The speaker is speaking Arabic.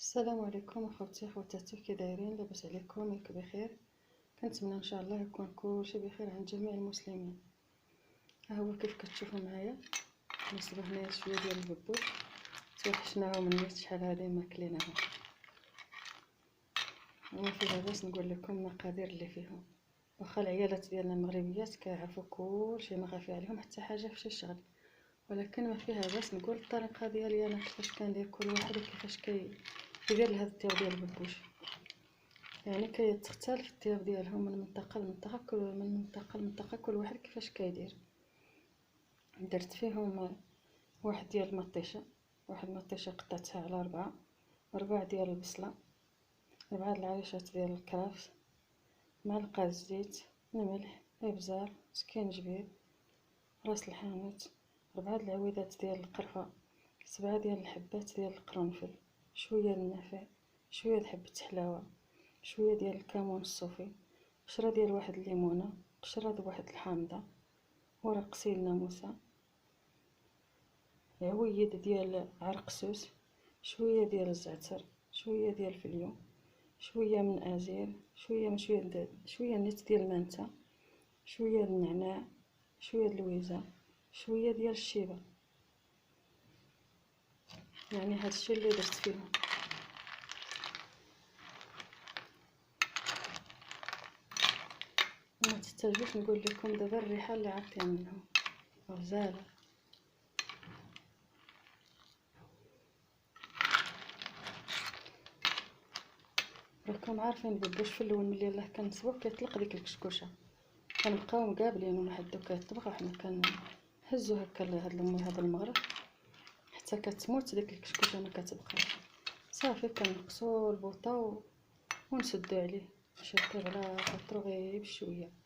السلام عليكم اخوتي خواتاتي، كي دايرين؟ لاباس عليكم؟ ياك بخير؟ كنتمنى ان شاء الله يكون كلشي بخير عند جميع المسلمين. ها هو كيف كتشوفوا معايا نصب هنايا شويه ديال الببوش، توحشناهم النيت، شحال هادي ما كليناهم. وما فيها باس نقول لكم المقادير اللي فيهم، واخا العيالات ديالنا المغربيات كيعرفوا كلشي، ما خافي عليهم حتى حاجه في شي شغل، ولكن ما فيها باس نقول الطريقه ديالي انا كيفاش كندير كل واحد وكيفاش كيدير لهذا الطياب ديال الببوش. يعني كتختلف الطياب ديالهم من منطقه لمنطقه، كل واحد كيفاش كيدير. درت فيهم واحد ديال المطيشه، قطعتها على ربع ديال البصله، 4 العريشات ديال الكرفس، معلقه زيت، الملح، ابزار، سكينجبير، راس الحانوت، 4 العويدات ديال القرفه، 7 ديال الحبات ديال القرنفل، شويه النعناع، شويه حبه حلاوه، شويه ديال الكمون الصوفي، قشره ديال واحد الليمونه، قشره ديال واحد الحامضه، ورق سيل ناموسه، عويد ديال عرق سوس، شويه ديال الزعتر، شويه ديال الفليو، شويه من ازير، شويه نيت ديال المانتا، شويه النعناع، شويه اللويزه، شويه ديال الشيبه. يعني هادشي اللي درت فيهم. ما تحتاجوش نقول لكم دابا الريحه اللي عطيها منهم غزاله. راكم عارفين الببوش في الاول ملي يلاه كنصبو كيطلق ديك الكشكوشه، كنبقاو مقابلين وحدو كيطبخ وحنا كنهزو هكا هاد المغرف حتى كتموت ديك الكشكوشه ما كتبقاش. صافي كنقصو البوطه ونسدو عليه باش يطيب على خاطرو غير بشويه.